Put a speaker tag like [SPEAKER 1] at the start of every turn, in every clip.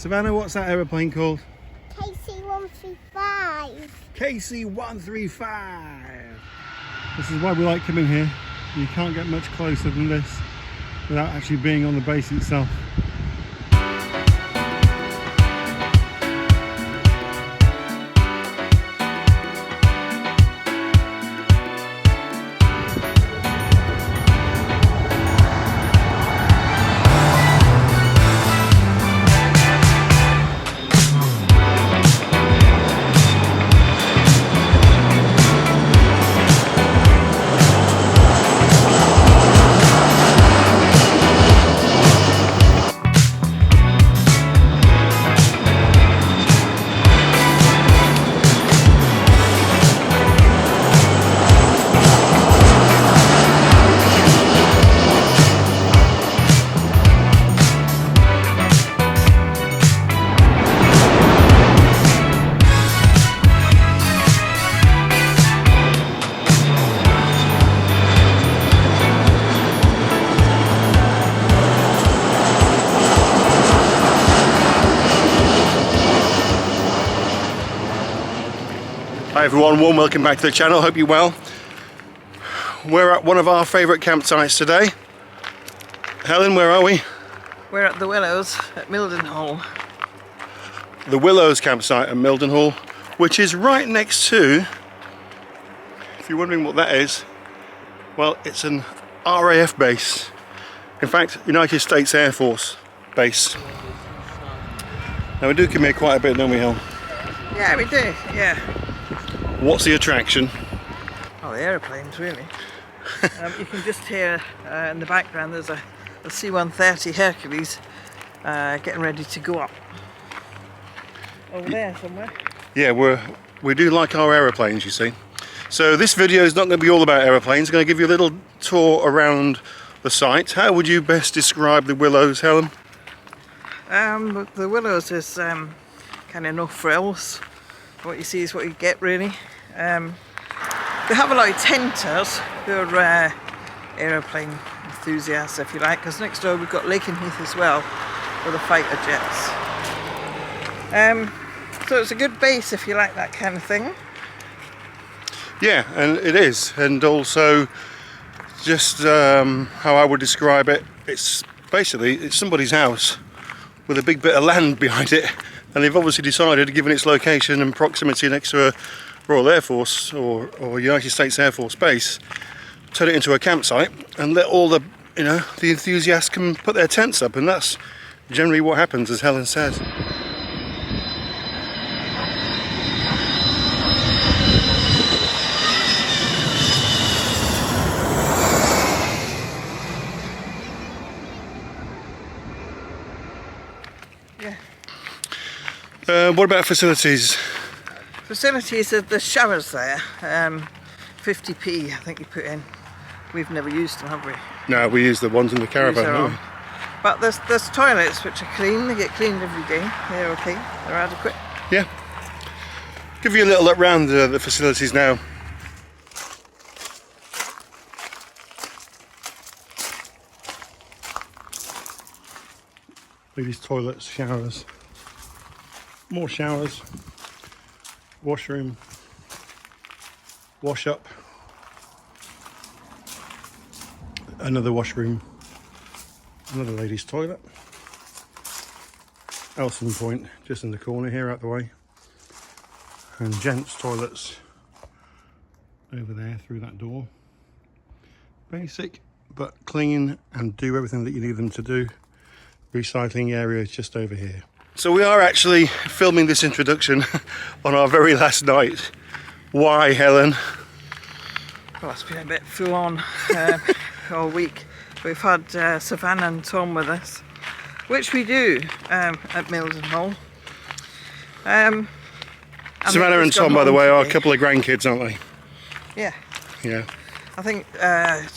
[SPEAKER 1] Savannah, what's that aeroplane called?
[SPEAKER 2] KC-135.
[SPEAKER 1] KC-135. This is why we like coming here. You can't get much closer than this without actually being on the base itself. Hi everyone, warm welcome back to the channel, hope you're well. We're at one of our favourite campsites today. Helen, where are we?
[SPEAKER 3] We're at the Willows at Mildenhall.
[SPEAKER 1] The Willows campsite at Mildenhall, which is right next to, if you're wondering what that is, well, it's an RAF base. In fact, United States Air Force base. Now we do come here quite a bit, don't we, Helen?
[SPEAKER 3] Yeah, we do, yeah.
[SPEAKER 1] What's the attraction?
[SPEAKER 3] Oh, the aeroplanes, really. You can just hear in the background there's a C-130 Hercules getting ready to go up. Over there somewhere.
[SPEAKER 1] Yeah, we do like our aeroplanes, you see. So this video is not going to be all about aeroplanes. I'm going to give you a little tour around the site. How would you best describe the Willows, Helen?
[SPEAKER 3] The Willows is kind of no frills. What you see is what you get, really. They have a lot of tenters who are aeroplane enthusiasts, if you like, because next door we've got Lakenheath as well with the fighter jets. So it's a good base if you like that kind of thing.
[SPEAKER 1] Yeah, and it is, and also just how I would describe it, it's somebody's house with a big bit of land behind it, and they've obviously decided, given its location and proximity next to a Royal Air Force or United States Air Force base, turn it into a campsite and let all the the enthusiasts come put their tents up, and that's generally what happens, as Helen said.
[SPEAKER 3] Yeah.
[SPEAKER 1] What about facilities?
[SPEAKER 3] Facilities are the showers there. 50p I think you put in. We've never used them, have we?
[SPEAKER 1] No, we use the ones in the caravan, don't we?
[SPEAKER 3] But there's toilets which are clean. They get cleaned every day. They're okay. They're adequate.
[SPEAKER 1] Yeah. Give you a little look round the facilities now. Ladies' toilets, showers, more showers, washroom, wash up, another washroom, another ladies' toilet, Elson point just in the corner here out the way, and gents' toilets over there through that door. Basic but clean and do everything that you need them to do. Recycling area is just over here. So we are actually filming this introduction on our very last night. Why, Helen?
[SPEAKER 3] Well, it's been a bit full on all week. We've had Savannah and Tom with us, which we do at Mildenhall.
[SPEAKER 1] Savannah and Tom, by the way, are a couple of grandkids, aren't they?
[SPEAKER 3] Yeah.
[SPEAKER 1] Yeah.
[SPEAKER 3] I think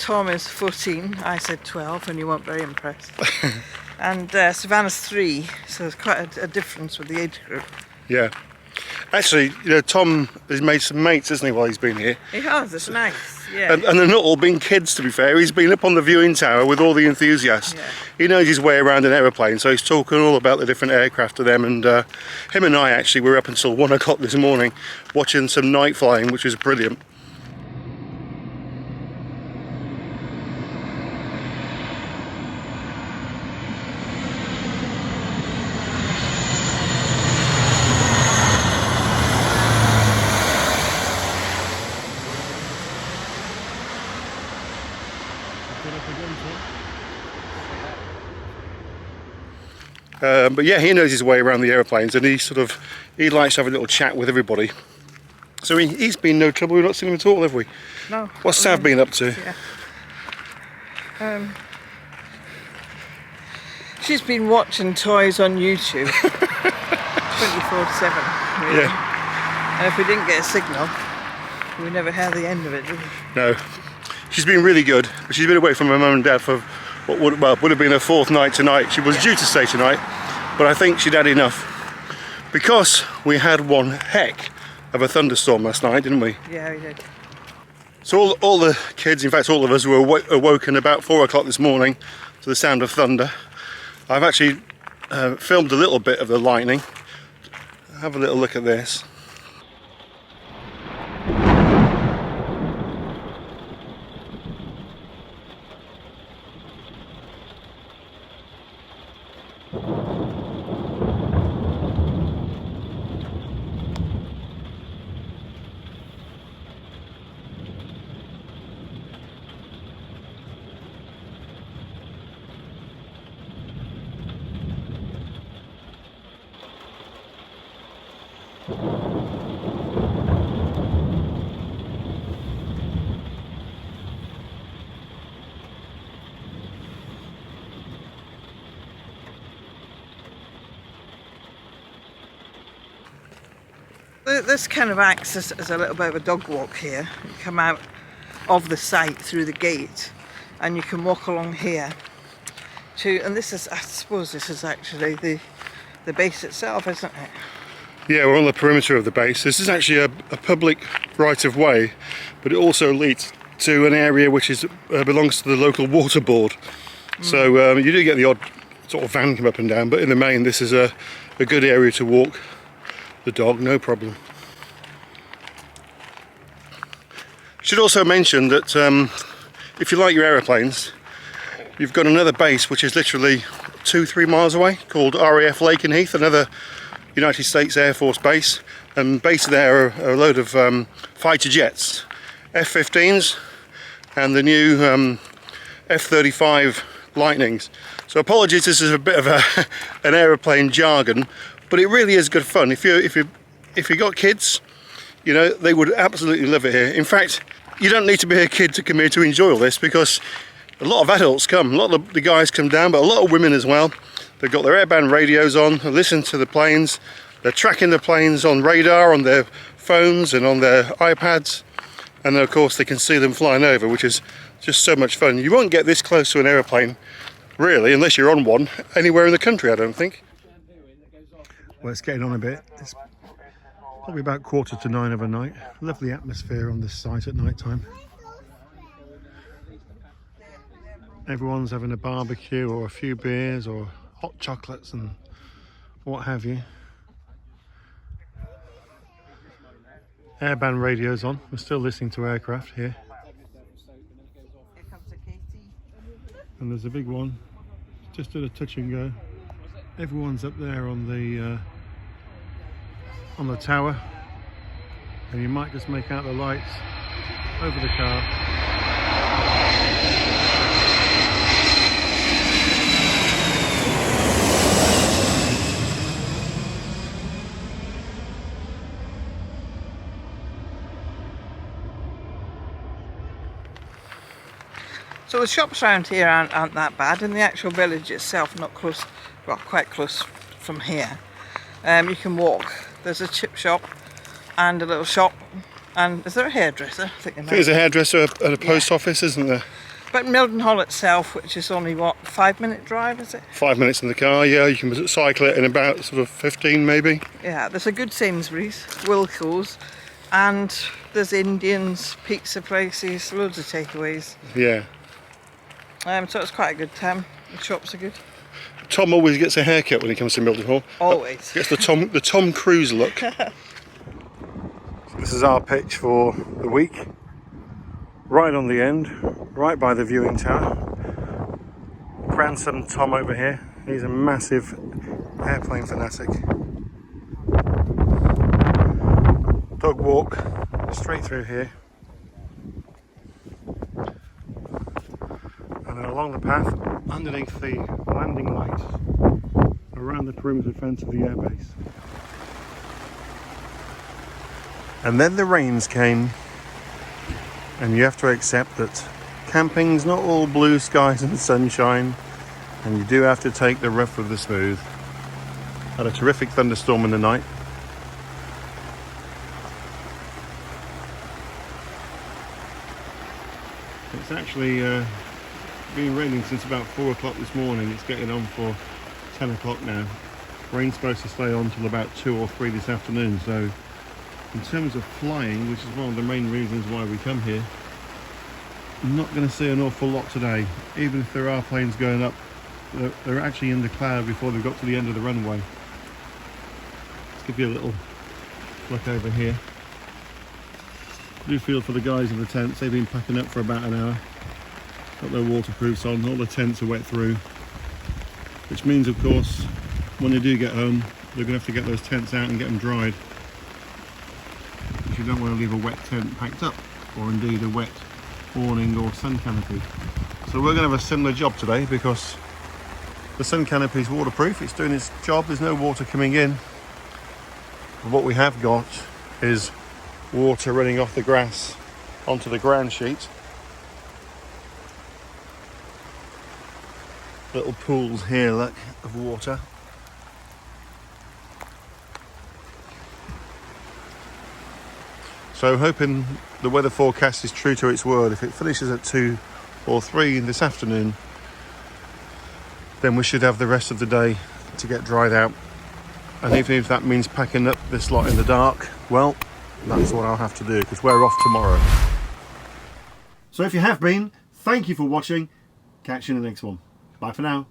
[SPEAKER 3] Tom is 14, I said 12, and you weren't very impressed. And Savannah's 3, so there's quite a difference with the age group.
[SPEAKER 1] Yeah. Actually, you know, Tom has made some mates, hasn't he, while he's been here?
[SPEAKER 3] He has, it's nice, yeah.
[SPEAKER 1] And they're not all been kids, to be fair. He's been up on the viewing tower with all the enthusiasts.
[SPEAKER 3] Yeah.
[SPEAKER 1] He knows his way around an aeroplane, so he's talking all about the different aircraft to them. And him and I actually were up until 1 o'clock this morning watching some night flying, which was brilliant. But yeah, he knows his way around the aeroplanes, and he likes to have a little chat with everybody. So he's been no trouble. We've not seen him at all, have we?
[SPEAKER 3] No.
[SPEAKER 1] What's Sav been up to?
[SPEAKER 3] Yeah. She's been watching toys on YouTube 24/7. Really.
[SPEAKER 1] Yeah.
[SPEAKER 3] And if we didn't get a signal, we never had the end of it, did we?
[SPEAKER 1] No. She's been really good, but she's been away from her mum and dad for what would have been her 4th night tonight. She was due to stay tonight, but I think she'd had enough. Because we had one heck of a thunderstorm last night, didn't we?
[SPEAKER 3] Yeah, we did.
[SPEAKER 1] So all the kids, in fact all of us, were awoken about 4 o'clock this morning to the sound of thunder. I've actually filmed a little bit of the lightning. Have a little look at this.
[SPEAKER 3] This kind of acts as a little bit of a dog walk here. You come out of the site through the gate and you can walk along here and this is, I suppose this is actually the base itself, isn't it?
[SPEAKER 1] Yeah, we're on the perimeter of the base. This is actually a public right-of-way, but it also leads to an area which belongs to the local water board. So you do get the odd sort of van come up and down, but in the main this is a good area to walk the dog, no problem. Should also mention that if you like your aeroplanes, you've got another base which is literally 2-3 miles away, called RAF Lakenheath, another United States Air Force base, and based there are a load of fighter jets, F-15s and the new F-35 Lightnings. So apologies, this is a bit of an aeroplane jargon, but it really is good fun. If you got kids, you know, they would absolutely love it here. In fact, you don't need to be a kid to come here to enjoy all this, because a lot of adults come, a lot of the guys come down, but a lot of women as well. They've got their airband radios on, they listen to the planes, they're tracking the planes on radar, on their phones and on their iPads, and then of course they can see them flying over, which is just so much fun. You won't get this close to an aeroplane, really, unless you're on one, anywhere in the country, I don't think. Well, it's getting on a bit. It's probably about 9:15 of a night. Lovely atmosphere on this site at night time. Everyone's having a barbecue or a few beers or hot chocolates and what have you. Airband radio's on. We're still listening to aircraft here. And there's a big one just at a touch and go. Everyone's up there on the tower, and you might just make out the lights over the car.
[SPEAKER 3] So the shops around here aren't that bad, and the actual village itself, not close, well, quite close from here. You can walk. There's a chip shop and a little shop, and is there a hairdresser? I think
[SPEAKER 1] there's a hairdresser and a post office, isn't there?
[SPEAKER 3] But Mildenhall itself, which is only what, 5-minute drive, is it?
[SPEAKER 1] 5 minutes in the car, yeah, you can cycle it in about sort of 15 maybe.
[SPEAKER 3] Yeah, there's a good Sainsbury's, Wilko's, and there's Indians, pizza places, loads of takeaways.
[SPEAKER 1] Yeah.
[SPEAKER 3] So it's quite a good time. The shops are good.
[SPEAKER 1] Tom always gets a haircut when he comes to Mildenhall.
[SPEAKER 3] Always.
[SPEAKER 1] Gets the Tom Cruise look. This is our pitch for the week. Right on the end, right by the viewing tower. Grandson Tom over here, he's a massive airplane fanatic. Dog walk straight through here. And then along the path, underneath the landing lights, around the perimeter fence of the airbase. And then the rains came. And you have to accept that camping's not all blue skies and sunshine, and you do have to take the rough with the smooth. Had a terrific thunderstorm in the night. It's actually been raining since about 4 o'clock this morning. It's getting on for 10 o'clock now. Rain's supposed to stay on till about 2 or 3 this afternoon, so in terms of flying, which is one of the main reasons why we come here, I'm not going to see an awful lot today. Even if there are planes going up, they're actually in the cloud before they've got to the end of the runway. Let's give you a little look over here. Do feel for the guys in the tents. They've been packing up for about an hour. Got their waterproofs on, all the tents are wet through. Which means, of course, when they do get home, they're going to have to get those tents out and get them dried. You don't want to leave a wet tent packed up, or indeed a wet awning or sun canopy. So we're going to have a similar job today because the sun canopy is waterproof, it's doing its job, there's no water coming in. But what we have got is water running off the grass onto the ground sheet. Little pools here, look, of water. So hoping the weather forecast is true to its word. If it finishes at 2 or 3 this afternoon, then we should have the rest of the day to get dried out. And even if that means packing up this lot in the dark, well, that's what I'll have to do because we're off tomorrow. So if you have been, thank you for watching. Catch you in the next one. Bye for now.